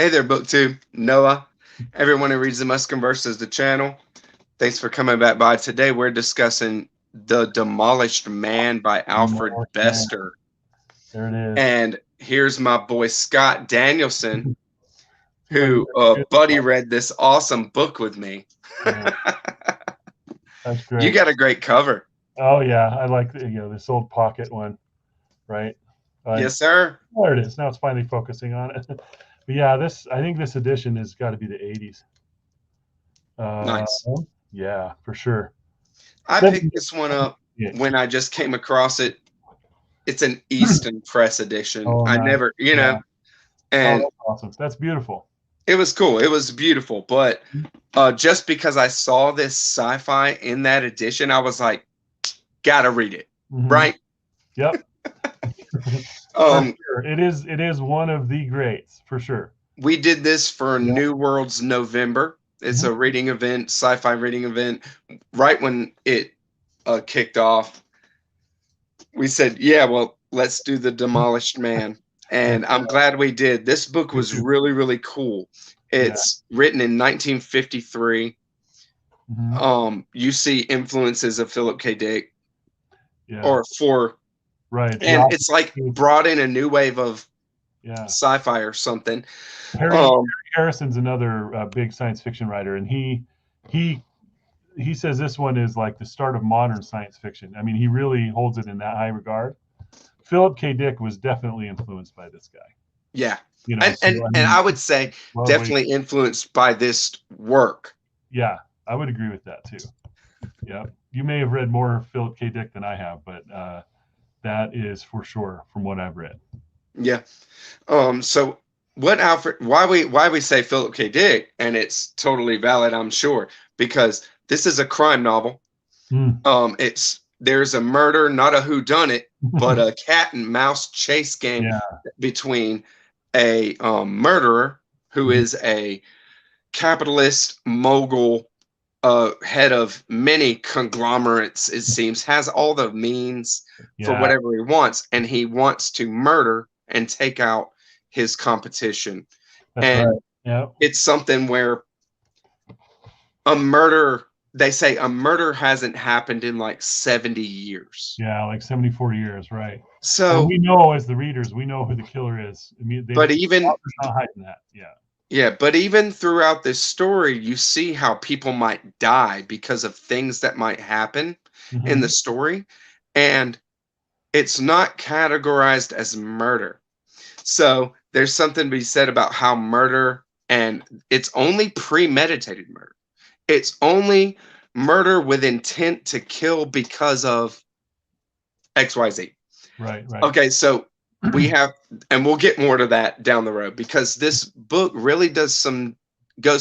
Hey there, BookTube. Noah. Everyone who reads the Must Converse is the channel. Thanks for coming back by. Today we're discussing The Demolished Man by Alfred Demolished Man. Bester. There it is. And here's my boy Scott Danielson, Seems like who a good buddy one. read this awesome book with me. Yeah, that's You great. got a great cover. Oh yeah, I like this old pocket one, right? Yes, sir. There it is. Now it's finally focusing on it. But yeah, I think this edition has got to be the 80s. Uh, Nice. yeah, for sure. I picked this one up Yeah. when I just came across it. It's an Easton Press edition. Oh, I nice. never, Yeah. Oh, and that's awesome. That's beautiful. it was cool. It was beautiful. But just because I saw this sci-fi in that edition, I was like, gotta read it, Mm-hmm. right? Yep. For Um, sure. It is one of the greats for sure. we did this for Yeah. New Worlds November. It's a Mhm. reading event, sci-fi reading event. Right when it kicked off, we said, yeah, well, let's do The Demolished Man. Heck And I'm yeah. glad we did. This book Me was too. really, really cool. Yeah. It's written in 1953. Hmm. You see influences of Philip K. Dick Yeah. or for, Right. The and it's like opposite. brought in a new wave of Yeah. sci-fi or something. Harry Um, Harrison's another big science fiction writer, and he he says this one is like the start of modern science fiction. I mean, he really holds it in that high regard. Philip K. Dick was definitely influenced by this guy. yeah, So and I and mean, I would say love what definitely influenced by this work. yeah, I would agree with that too. Yeah, you may have read more Philip K. Dick than I have, but that is for sure from what I've read. Yeah. So what Alfred? Why we say Philip K. Dick, and it's totally valid, I'm sure, because this is a crime novel. Mm. It's there's a murder, not a whodunit, but a cat and mouse chase game Yeah. between a murderer who Mhm. is a capitalist mogul, head of many conglomerates, it seems, has all the means for Yeah. whatever he wants, and he wants to murder and take out his competition. That's right. And Yeah. it's something where a murder, they say a murder hasn't happened in like 70 years. Yeah, like 74 years, right. And So, we know as the readers, we know who the killer is. I mean, the but even author's not hiding that. Yeah. yeah, but even throughout this story, you see how people might die because of things that might happen in the Hmm. story. And it's not categorized as murder. So there's something to be said about how murder, and it's only premeditated murder. It's only murder with intent to kill because of XYZ. Right, right. Okay, so we have, and we'll get more to that down the road because this book really goes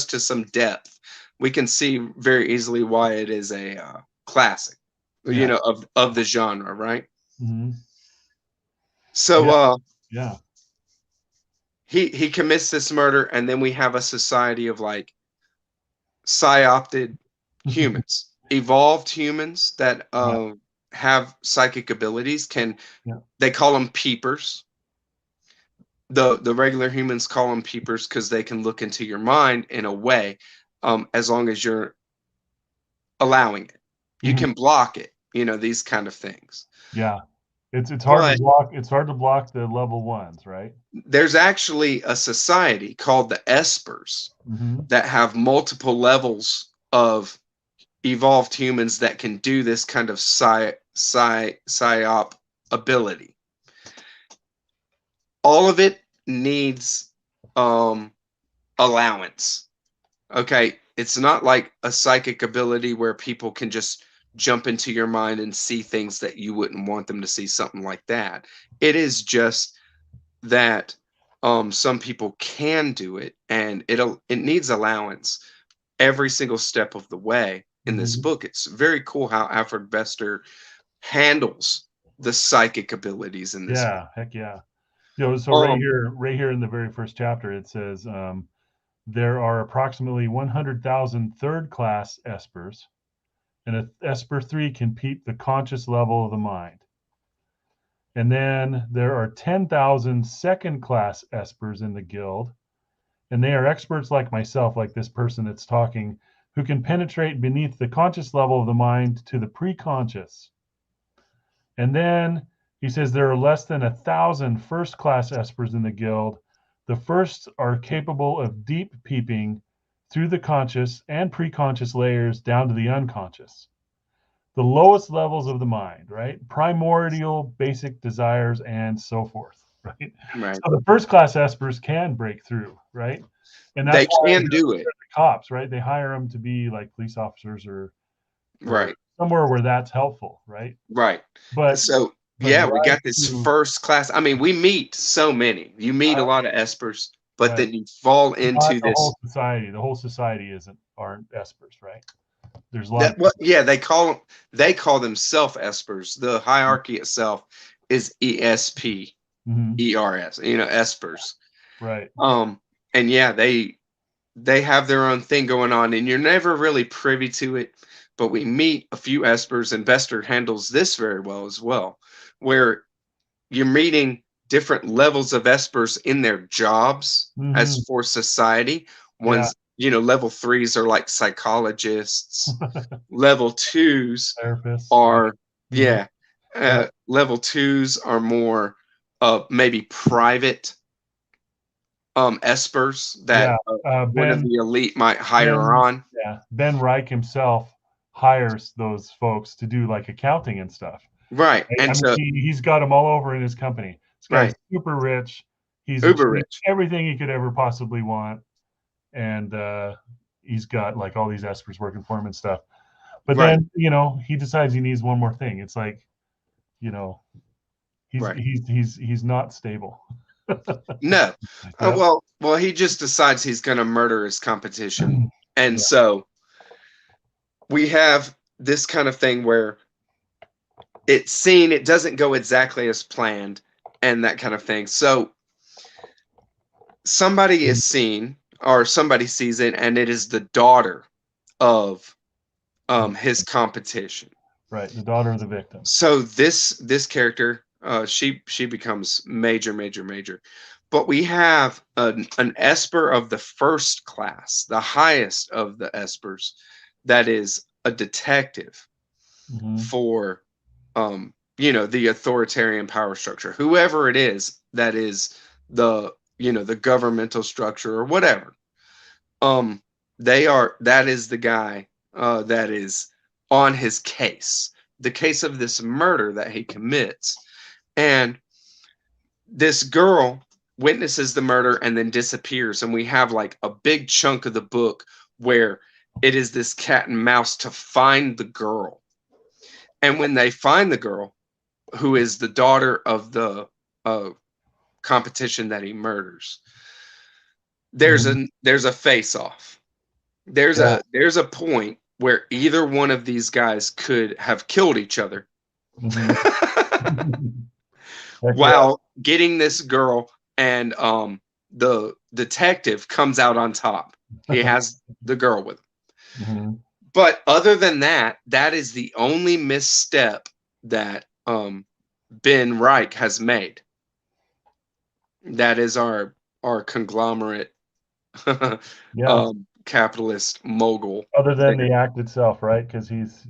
to some depth. We can see very easily why it is a classic, Yeah. of the genre, right? Hmm. So Yeah. Yeah. he commits this murder, and then we have a society of like psyopted humans, evolved humans that Yeah. have psychic abilities. Can Yeah. they call them peepers? The regular humans call them peepers because they can look into your mind in a way, as long as you're allowing it. You Hmm. can block it. These kind of things. Yeah. It's hard to But block. It's hard to block the level ones, right? there's actually a society called the espers Hmm. that have multiple levels of evolved humans that can do this kind of psyop ability. All of it needs um, allowance. Okay, it's not like a psychic ability where people can just jump into your mind and see things that you wouldn't want them to see, something like that. It is just that some people can do it, and it needs allowance every single step of the way in this Hmm. book. It's very cool how Alfred Bester handles the psychic abilities in this book. Yeah. Heck yeah. So Um, right here in the very first chapter, it says there are approximately 100,000 third-class espers, and a esper 3 can peep the conscious level of the mind. And then there are 10,000 second-class espers in the guild, and they are experts like myself, like this person that's talking, who can penetrate beneath the conscious level of the mind to the preconscious. And then he says there are less than 1,000 first-class espers in the guild. The first are capable of deep peeping through the conscious and preconscious layers down to the unconscious. The lowest levels of the mind, right? Primordial, basic desires, and so forth, right? Right. So the first-class espers can break through, right? And that's They why can do it. the cops, right? They hire them to be like police officers or Right. somewhere where that's helpful, right? Right. But So but yeah, we right got this to first class. I mean, we meet so many. You meet a lot of espers, but right, then you fall not into the whole this. society. The whole society aren't espers, right? There's a lot That of what? Yeah, they call themselves espers. The hierarchy itself is ESP, mhm, ERS. Espers. right. And yeah, they have their own thing going on, and you're never really privy to it. But we meet a few espers, and Bester handles this very well as well, where you're meeting different levels of espers in their jobs as Hmm. for society. Yeah, Ones, level threes are like psychologists. Level twos therapists, right? are, Hmm. yeah, Yeah, level twos are more maybe private espers that yeah. one of Ben the elite might hire Ben on. yeah, Ben Reich himself hires those folks to do like accounting and stuff. Right. Right? I And mean, to he's got them all over in his company. This guy's right, super rich. He's uber achieved rich. everything he could ever possibly want, and he's got like all these espers working for him and stuff. But Right, then he decides he needs one more thing. It's like you know he's right. he's he's he's not stable. No. Yep. Well, he just decides he's going to murder his competition. And Yeah. so we have this kind of thing where it doesn't go exactly as planned and that kind of thing. So somebody is seen or somebody sees it, and it is the daughter of his competition. Right. The daughter of the victim. So this character, she becomes major, major, major. But we have an esper of the first class, the highest of the espers, that is a detective Hmm. for the authoritarian power structure, whoever it is that is the governmental structure or whatever. um that is the guy that is on his case, the case of this murder that he commits. And this girl witnesses the murder and then disappears, and we have like a big chunk of the book where it is this cat and mouse to find the girl. And when they find the girl, who is the daughter of the competition that he murders, Hmm. there's a face off. Yeah. There's a point where either one of these guys could have killed each other Hmm. Heck yeah. while getting this girl, and the detective comes out on top. He has the girl with him. Hmm. But other than that, that is the only misstep that Ben Reich has made. That is our conglomerate Yeah. capitalist mogul. Other than the act itself, right? Because he's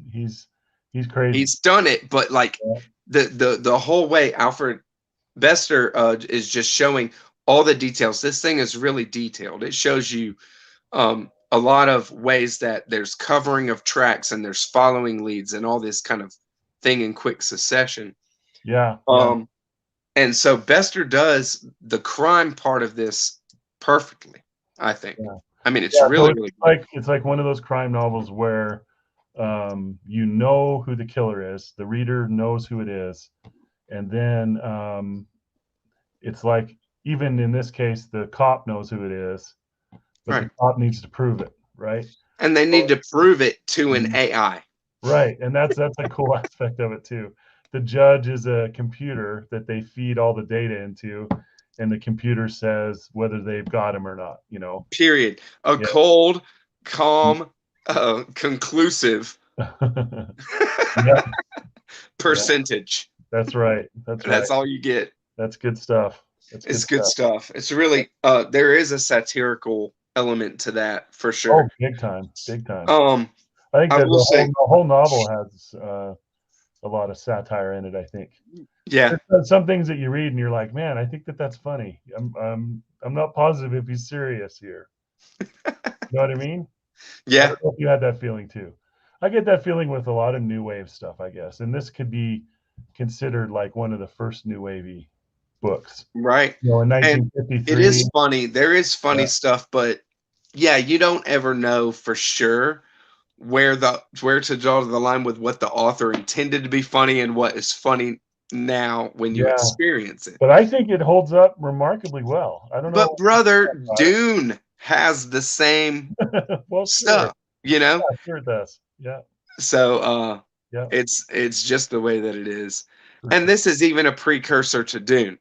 crazy. He's done it, but like Yeah. the whole way, Alfred Bester is just showing all the details. This thing is really detailed. It shows you a lot of ways that there's covering of tracks and there's following leads and all this kind of thing in quick succession. Yeah. Yeah. Um, and so Bester does the crime part of this perfectly, I think. Yeah. I mean, it's Yeah. So really, it's really good. like it's like one of those crime novels where you know who the killer is, the reader knows who it is, and then it's like even in this case, the cop knows who it is, but the Right. cop needs to prove it, right? And they need So, to prove it to an mhm. AI. Right, and that's a cool aspect of it too. The judge is a computer that they feed all the data into, and the computer says whether they've got him or not. Period. A Yeah. cold, calm, conclusive Yeah. Yeah. percentage. That's right. That's right. That's all you get. That's good stuff. That's good It's good stuff. stuff. It's really there is a satirical element to that for Oh, sure. big time, big time. Um, I think I that will say, the whole novel has a lot of satire in it. I think yeah, there's some things that you read and you're like, man, I think that that's funny. I'm not positive if he's serious here. You know what I mean? I yeah, don't know if you had that feeling too. I get that feeling with a lot of new wave stuff, I guess, and this could be considered like one of the first new wavy books. right. You know, in And it is 1953. funny. There is funny Yeah, stuff, but yeah, you don't ever know for sure where to draw the line with what the author intended to be funny and what is funny now when you yeah. experience it. But I think it holds up remarkably well. I don't But know brother, Dune has the same well, sure. stuff, you know? Yeah, sure it does. Yeah, So yeah, it's just the way that it is. for And sure. this is even a precursor to Dune.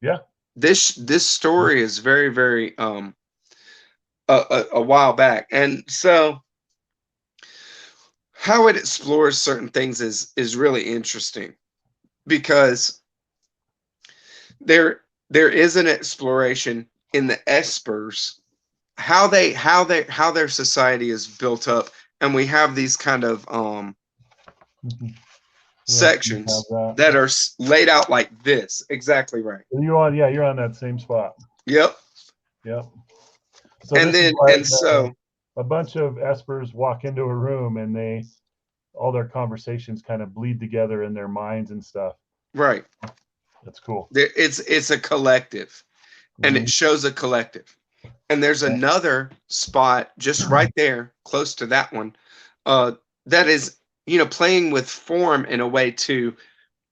Yeah. This story is very, very a while back. And so how it explores certain things is really interesting because there is an exploration in the espers, how their society is built up, and we have these kind of Mhm. Yeah, you have sections that. that are laid out like this. Exactly right. You on? Yeah, you're on that same spot. Yep. Yep. So this is And like so a bunch of espers walk into a room and they all their conversations kind of bleed together in their minds and stuff. right. That's cool. It's a collective, and Hmm. it shows a collective. And there's another spot just right there, close to that one, uh, that is, playing with form in a way to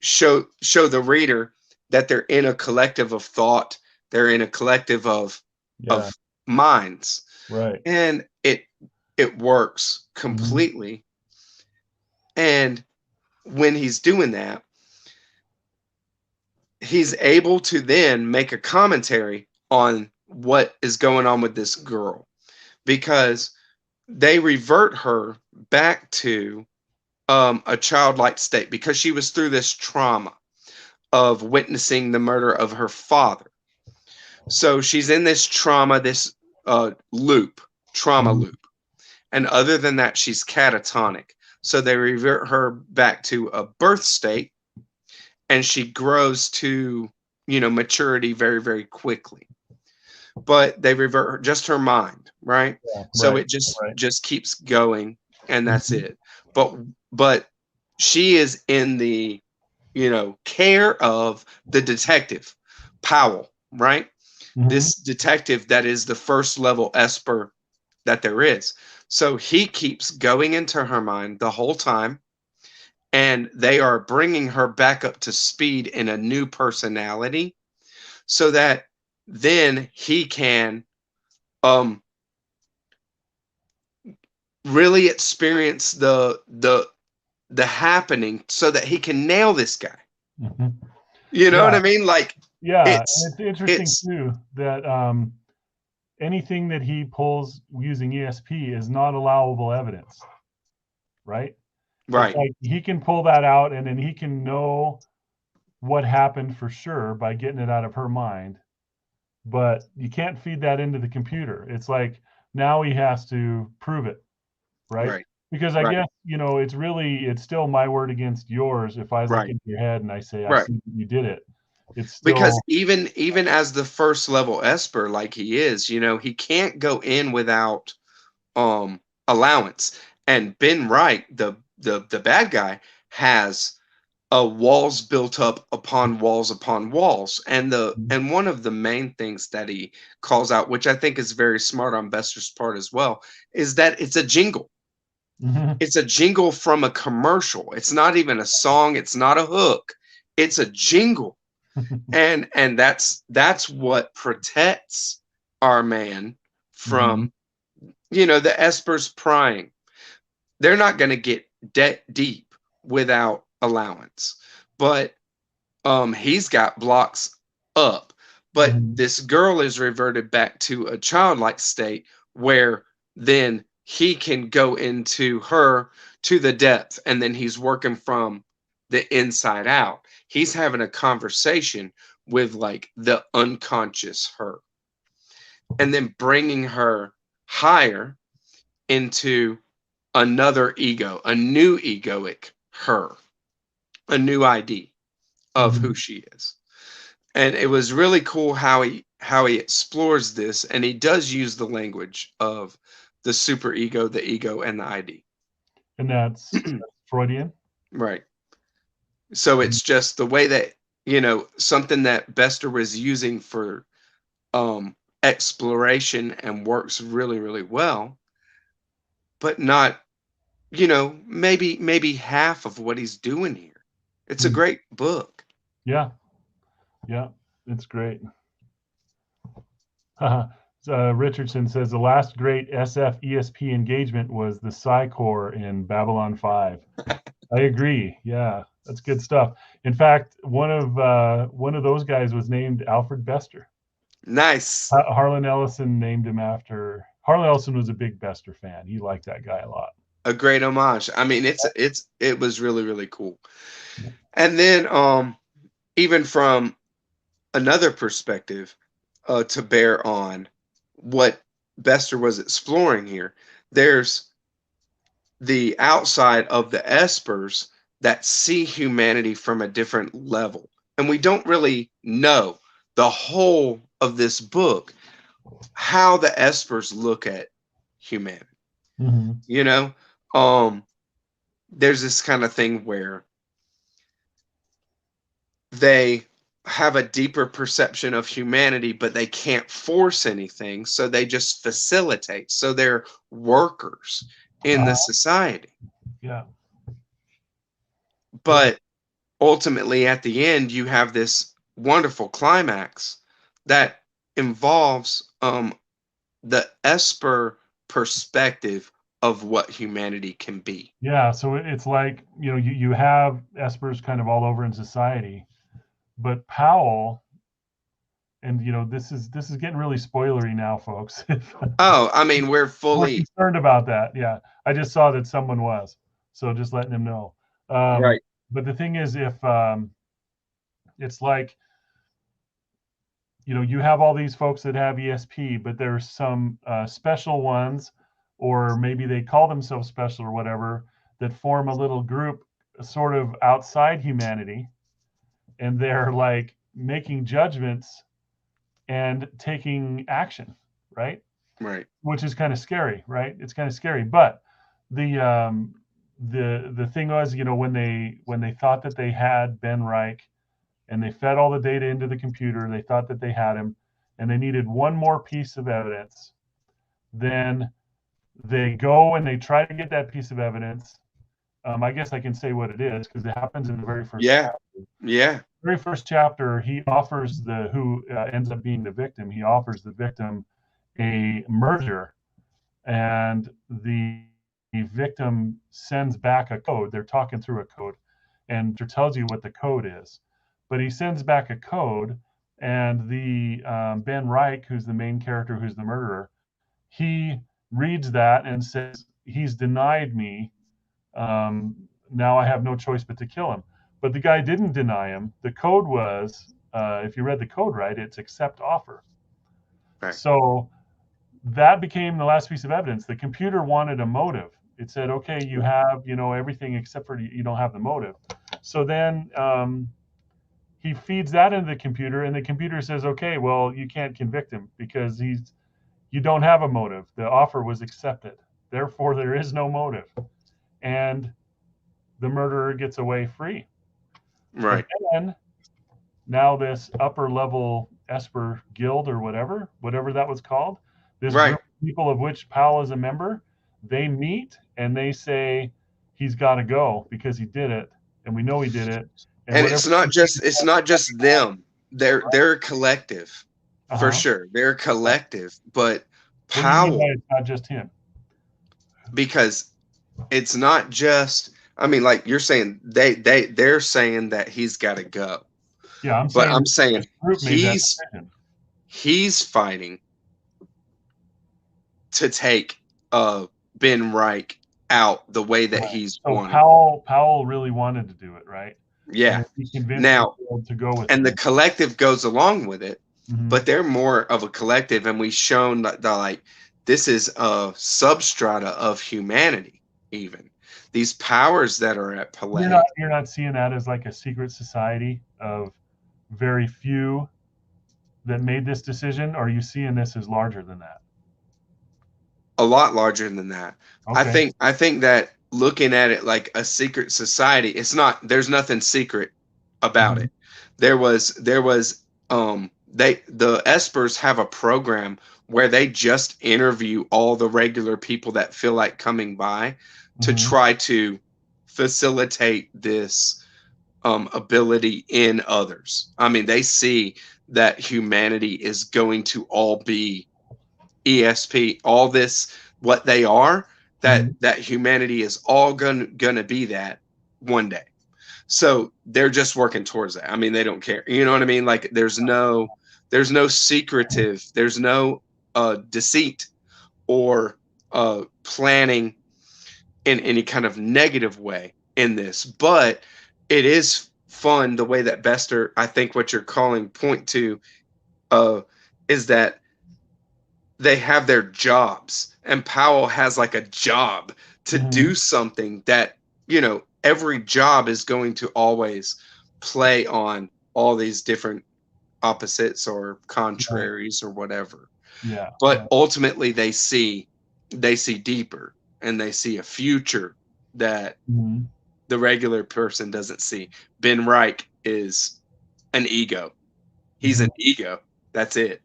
show the reader that they're in a collective of thought, they're in a collective Yeah. of minds, Right. and it works Hmm. completely. And when he's doing that, he's able to then make a commentary on what is going on with this girl because they revert her back to a childlike state because she was through this trauma of witnessing the murder of her father. So she's in this trauma, this trauma Hmm. loop. And other than that, she's catatonic. So they revert her back to a birth state and she grows to, maturity very, very quickly. But they revert just her mind, right? Yeah. So Right. it just Right. just keeps going and that's Hmm. it. But she is in the, care of the detective, Powell, right? Hmm. This detective that is the first level esper that there is. So he keeps going into her mind the whole time, and they are bringing her back up to speed in a new personality so that then he can um really experience the happening so that he can nail this guy. Hmm. You know what Yeah. I mean? Like Yeah. And it's it's interesting it's too that anything that he pulls using ESP is not allowable evidence, right? It's right, like he can pull that out and then he can know what happened for sure by getting it out of her mind, but you can't feed that into the computer. It's like now he has to prove it, right? right, Because I right, guess, it's still my word against yours. If I look right, into your head and I say, I right. see that you did it, it's Because still, even as the first level esper like he is, he can't go in without um allowance. And Ben Wright, the bad guy, has walls built up upon walls. And one of the main things that he calls out, which I think is very smart on Bester's part as well, is that it's a jingle. mhm. It's a jingle from a commercial. It's not even a song, it's not a hook. It's a jingle. And that's what protects our man Mhm. from, the espers prying. They're not going to get deep without allowance, but he's got blocks up. But Mhm. this girl is reverted back to a childlike state where then he can go into her to the depth, and then he's working from the inside out. He's having a conversation with like the unconscious her, and then bringing her higher into another ego, a new egoic her, a new ID of who she is. And it was really cool how he explores this, and he does use the language of the superego, the ego, and the ID. And that's Freudian. Right. So it's just the way that, something that Bester was using for exploration and works really, really well, but not, maybe half of what he's doing here. It's a great book. Yeah, yeah, it's great. Richardson says the last great SF ESP engagement was the Psi Corps in Babylon 5. I agree. Yeah, that's good stuff. In fact, one of those guys was named Alfred Bester. Nice. Harlan Ellison named him after. Harlan Ellison was a big Bester fan. He liked that guy a lot. A great homage. I mean, it was really, really cool. And then even from another perspective, to bear on what Bester was exploring here, there's the outside of the espers that see humanity from a different level. And we don't really know the whole of this book, how the espers look at humanity. You know, there's this kind of thing where they have a deeper perception of humanity, but they can't force anything, so they just facilitate. So they're workers in the society. Yeah. But ultimately, at the end, you have this wonderful climax that involves the esper perspective of what humanity can be. Yeah, so it's like, you have espers kind of all over in society, but Powell, and this is getting really spoilery now, folks. Oh, I mean, we're We're fully concerned about that. Yeah, I just saw that someone was, so just letting him know. right. But the thing is, if it's like, you have all these folks that have ESP, but there's some special ones, or maybe they call themselves special or whatever, that form a little group sort of outside humanity, and they're like making judgments and taking action, right? Right. Which is kind of scary, right? It's kind of scary. But the thing was, when they thought that they had Ben Reich, and they fed all the data into the computer, they thought that they had him, and they needed one more piece of evidence. Then they go and they try to get that piece of evidence. I guess I can say what it is because it happens in the very first chapter. Yeah. Very first chapter, he offers who ends up being the victim. He offers the victim a merger, and the victim sends back a code. They're talking through a code, and it tells you what the code is. But he sends back a code, and the Ben Reich, who's the main character, who's the murderer, he reads that and says, "He's denied me. Now I have no choice but to kill him." But the guy didn't deny him. The code was, if you read the code right, it's accept offer. Right. So that became the last piece of evidence. The computer wanted a motive. It said, okay, you have, everything except for you don't have the motive. So then he feeds that into the computer, and the computer says, okay, well, you can't convict him because you don't have a motive. The offer was accepted. Therefore, there is no motive. And the murderer gets away free. Right. But then, now this upper level Esper guild or whatever that was called, this Right. group of people of which Powell is a member, they meet and they say he's got to go because he did it, and we know he did it. And it's not just them. They're a collective. For sure. They're a collective, but What do you mean by Powell, it's not just him? because it's not just, I mean, like you're saying, they're saying that he's got to go. Yeah, But I'm saying this group made that decision. he's fighting to take Ben Reich out the way that he's So wanted. Powell really wanted to do it, right? Yeah. and he convinced the Now, world to go with and the him. collective goes along with it, Mhm. but they're more of a collective, and we've shown that like this is a substrata of humanity. Even these powers that are at play. You're not seeing that as like a secret society of very few that made this decision, or are you seeing this as larger than that? A lot larger than that. Okay. I think that looking at it like a secret society, it's not. There's nothing secret about Mhm. it. There was the espers have a program where they just interview all the regular people that feel like coming by to Mhm. try to facilitate this ability in others. I mean, they see that humanity is going to all be ESP, all this, what they are, Mhm. that humanity is all gonna be that one day. So they're just working towards that. I mean, they don't care. You know what I mean? Like there's no secretive, there's no deceit or planning in any kind of negative way in this, but it is fun the way that Bester, I think what you're calling point to, uh, is that they have their jobs, and Powell has like a job to Mhm. do something that, every job is going to always play on all these different opposites or Right. contraries or whatever. Yeah. But Yeah. ultimately they see deeper, and they see a future that Mhm. the regular person doesn't see. Ben Reich is an ego. He's Mhm. an ego. That's it.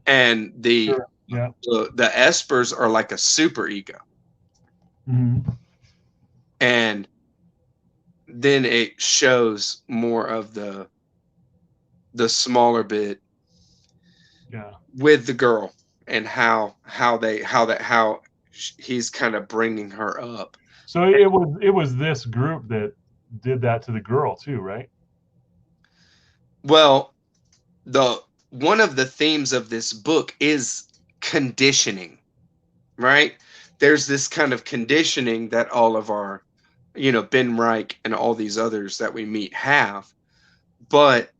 And the Sure. Yeah. the espers are like a super ego. Mhm. And then it shows more of the smaller bit Yeah. with the girl, and how he's kind of bringing her up. So it was this group that did that to the girl too, right? Well, the one of the themes of this book is conditioning, right? There's this kind of conditioning that all of our, Ben Reich and all these others that we meet have. But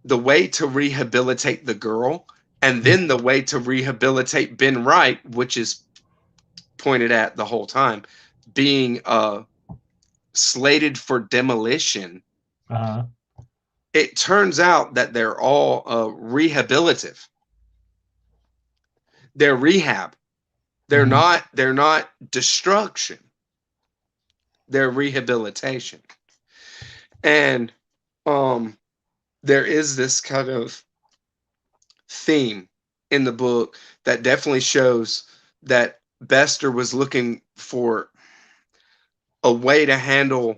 the way to rehabilitate the girl, and Mhm. then the way to rehabilitate Ben Wright, which is pointed at the whole time, being slated for demolition, Uh-huh. it turns out that they're all rehabilitative. They're rehab. Mhm. They're not destruction. They're rehabilitation. And um there is this kind of theme in the book that definitely shows that Bester was looking for a way to handle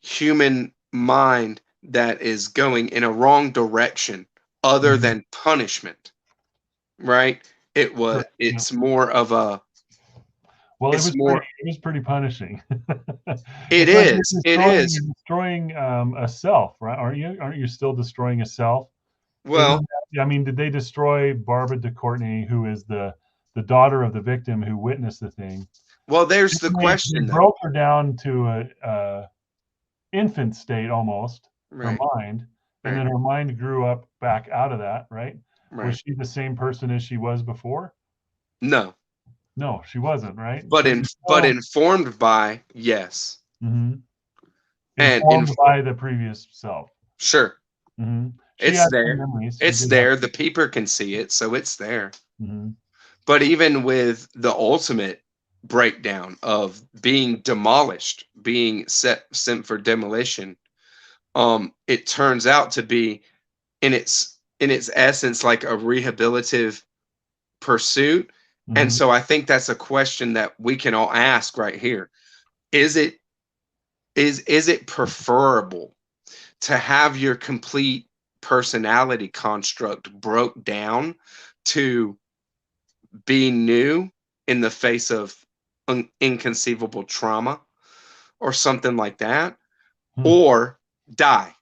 human mind that is going in a wrong direction other Mhm. than punishment, right? Sure. Yeah. It's more of a Well, it's more it was pretty punishing. it It's like it is. you're destroying a self, right? Aren't you still destroying a self? Well, Isn't I mean, did they destroy Barbara de Courtenay, who is the daughter of the victim who witnessed the thing? there's the They question though. broke her down to a infant state almost, her Right, mind, and right, then her mind grew up back out of that, right? Was right. she the same person as she was before? No, No, she wasn't, right? but So she's still informed by, yes. mhm, And in informed by the previous self. Sure, She it's had some there. memories. She It's did have. there. The peeper can see it, so it's there. Mhm. But even with the ultimate breakdown of being demolished, being sent for demolition, it turns out to be in its essence like a rehabilitative pursuit. And Mhm. so I think that's a question that we can all ask right here. Is it is it preferable to have your complete personality construct broke down to be new in the face of inconceivable trauma or something like that, Hmm. or die?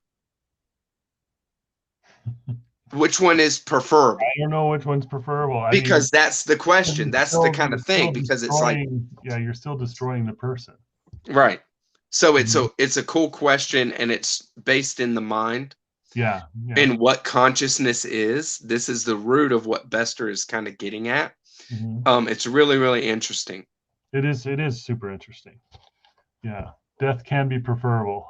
Which one is preferable? I don't know which one's preferable. I mean, Because that's the question. you're That's the still kind of you're still thing. Because it's like, destroying. Yeah, you're still destroying the person. right. So Mhm. it's a cool question, and it's based in the mind, Yeah, yeah. in what consciousness is. This is the root of what Bester is kind of getting at. Hmm. It's really, really interesting. It is super interesting. Yeah. Death can be preferable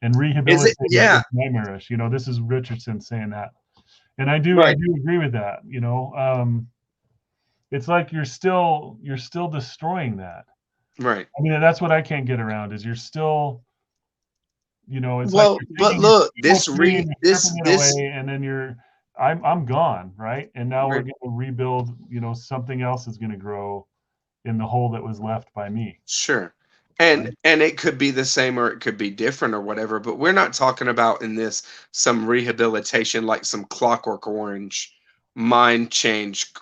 and Is it? rehabilitating Yeah. is nightmarish. This is Richardson saying that. And I Right. do agree with that. It's like you're still destroying that. Right. I mean, that's what I can't get around is you're still, it's like Well, you're but taking your look, chemo tree and you're stripping it this away, and then I'm gone, right? And now we're right, going to rebuild. Something else is going to grow in the hole that was left by me, sure. right? And it could be the same or it could be different or whatever, but we're not talking about in this some rehabilitation like some Clockwork Orange mind change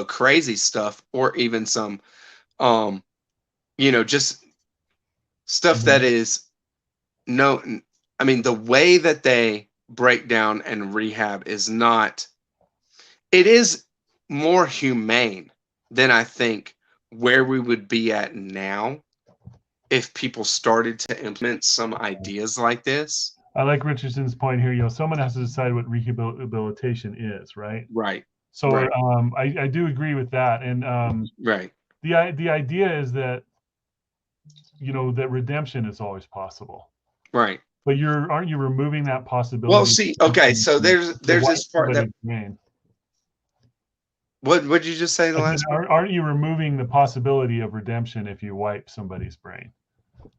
crazy stuff, or even some um just stuff that Mhm. is no I mean, the way that they break down and rehab is not, it is more humane than I think where we would be at now if people started to implement some ideas like this. I like Richardson's point here. Someone has to decide what rehabilitation is, right? Right. So Right. I do agree with that, and Right. the idea is that that redemption is always possible. Right. But aren't you removing that Well, possibility see, okay, so to there's wipe this part that somebody's brain? what did you just say the I said, last part? aren't you removing the possibility of redemption if you wipe somebody's brain?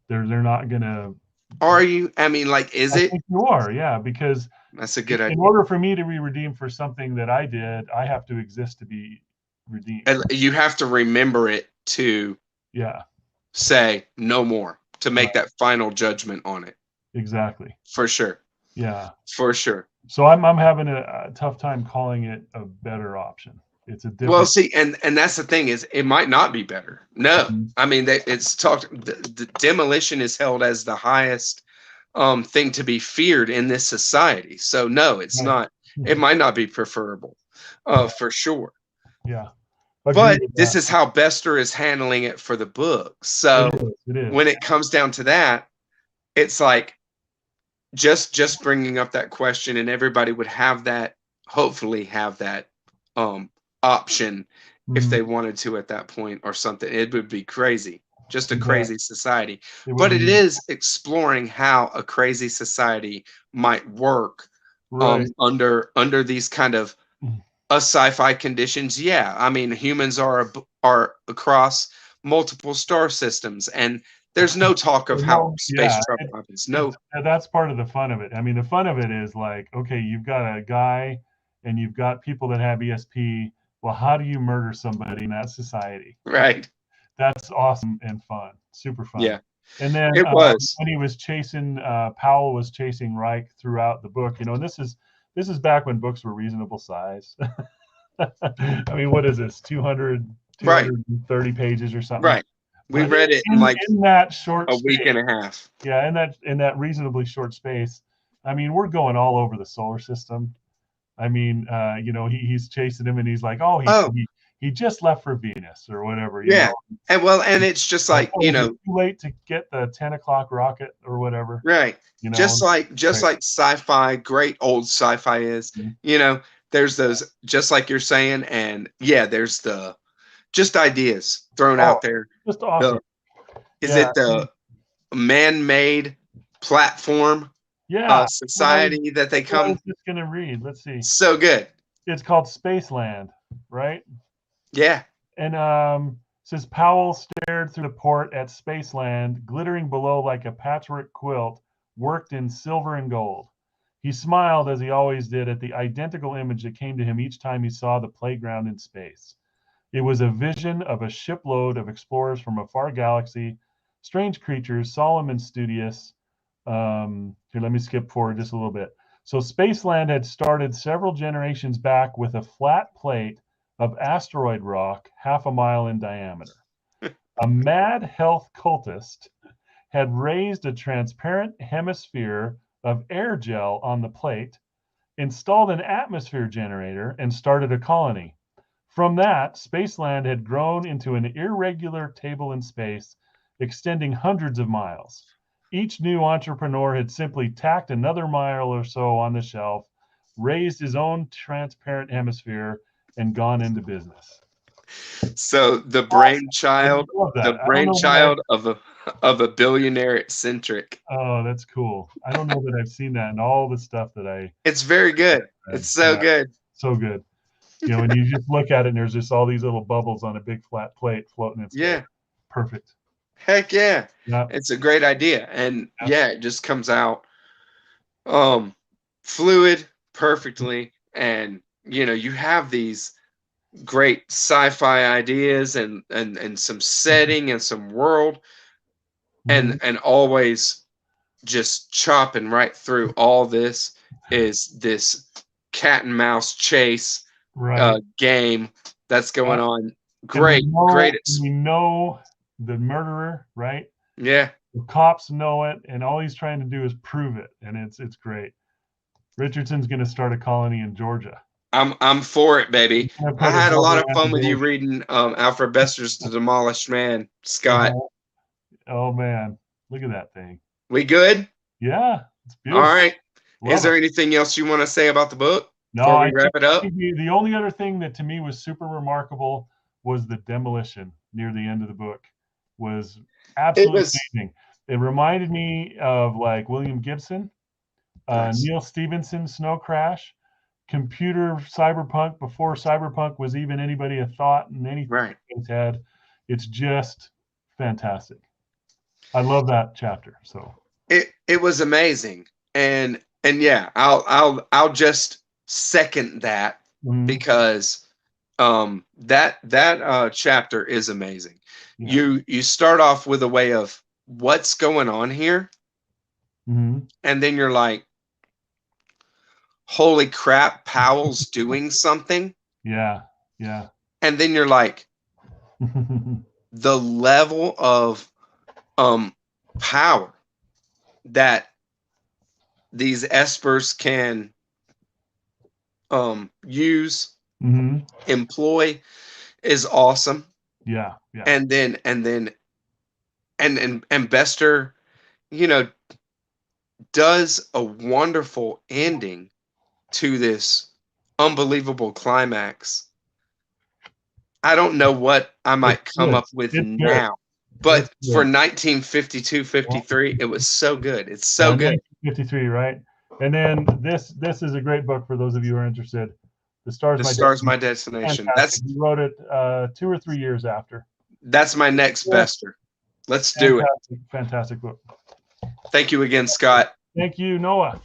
They're not gonna. Are you? I mean, like, is I it? think you are, yeah, because That's a good in idea. order for me to be redeemed for something that I did, I have to exist to be redeemed. And you have to remember it to Yeah, say no more, to make right, that final judgment on it. exactly. For sure. Yeah. For sure. So I'm having a tough time calling it a better option. It's a Well, different. see, and that's the thing is it might not be better. No, Mhm. I mean it's talked. The demolition is held as the highest thing to be feared in this society. So no, it's Right. not. It might not be preferable, for sure. Yeah. Agree But with this that. is how Bester is handling it for the book. It So is. It when is. it comes down to that, it's like just bringing up that question, and everybody would have that, hopefully have that um option if Mhm. they wanted to at that point or something. It would be crazy, just a Yeah. crazy society, It would but it be is exploring how a crazy society might work right. under these kind of sci-fi conditions. Yeah, I mean, humans are across multiple star systems, and there's no talk of how No, space yeah, travel happens. it's No. that's part of the fun of it. I mean, the fun of it is like, okay, you've got a guy and you've got people that have ESP. Well, how do you murder somebody in that society? Right. That's awesome and fun, super fun. Yeah, And then it was. when he was chasing Powell was chasing Reich throughout the book, and this is back when books were reasonable size. I mean, what is this? 200, Right, 230 pages or something. right. We But read it in in like in that short a week and space, a half. yeah, in that reasonably short space, I mean, we're going all over the solar system. I mean, he's chasing him, and he's like, oh, Oh, he just left for Venus or whatever, yeah. And well, and it's just Like, like, oh, is it too late to get the 10 o'clock rocket or whatever? right. Just Right. like sci-fi, great old sci-fi is, Mhm. you know, there's those just like you're saying, and yeah, there's the just ideas thrown Oh, out there. just The awesome. is Yeah, it the man-made platform yeah. society that they What I come was just gonna read. Let's see. so good. It's called Spaceland, right? Yeah. And says Powell stared through the port at Spaceland, glittering below like a patchwork quilt worked in silver and gold. He smiled as he always did at the identical image that came to him each time he saw the playground in space. It was a vision of a shipload of explorers from a far galaxy, strange creatures, solemn and studious. Here, let me skip forward just a little bit. So, Spaceland had started several generations back with a flat plate of asteroid rock half a mile in diameter. A mad health cultist had raised a transparent hemisphere of air gel on the plate, installed an atmosphere generator, and started a colony. From that, Spaceland had grown into an irregular table in space, extending hundreds of miles. Each new entrepreneur had simply tacked another mile or so on the shelf, raised his own transparent hemisphere, and gone into business. So the I love that. I don't know that brainchild of a billionaire eccentric. oh, that's cool. I don't know that I've seen that in all the stuff that I It's very good. read. It's so Yeah, good. so good. You know, and you just look at it and there's just all these little bubbles on a big flat plate floating in space. Yeah. Perfect. Heck yeah. Yeah. It's a great idea. And Yeah. yeah, it just comes out fluid perfectly. And you have these great sci-fi ideas and some setting and some world Mhm. and always just chopping right through all this is this cat and mouse chase Right. game that's Yeah. going on. And Great. we know the murderer, right? Yeah. The cops know it, and all he's trying to do is prove it, and it's great. Richardson's going to start a colony in Georgia. I'm for it, baby. I'm gonna I put a had a lot bubble of around fun the with you base. reading Alfred Bester's The Demolished Man, Scott. Oh man, look at that thing. We good? Yeah, it's All beautiful. right. Is Love there it. anything else you want to say about the book No, before I we wrap it up? think the only other thing that to me was super remarkable was the demolition near the end of the book. Was It absolutely was amazing. It reminded me of like William Gibson, nice. Neil Stephenson, Snow Crash, computer cyberpunk before cyberpunk was even anybody a thought in anything Right. it's had. It's just fantastic. I love that chapter. So It was amazing. And yeah, I'll just second that mhm, because that chapter is amazing. yeah. You start off with a way of what's going on here, Mhm. and then you're like, holy crap, Powell's doing something. Yeah. Yeah. And then you're like, the level of power that these espers can use, Mhm. employ is awesome. Yeah. Yeah. And Bester, you know, does a wonderful ending to this unbelievable climax. I don't know what I might It's come good. up with It's good. now, It's but for good. 1952, Yeah. 53, it was so good. It's Yeah, so good. 1953, right? And then this is a great book for those of you who are interested. The Stars The My Stars Destination. My Destination. Fantastic. He wrote it 2 or 3 years after. That's my next Yeah. Bester. Let's do it. Fantastic book. Thank you again, Scott. Thank you, Noah.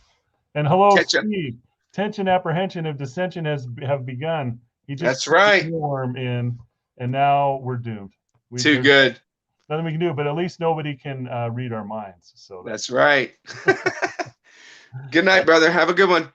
And hello, Catch ya. Steve. Tension, apprehension of dissension have begun. He just That's right. warm in, and now we're doomed. Too There's good. nothing we can do, but at least nobody can read our minds. So That's right. Good night, brother. Have a good one.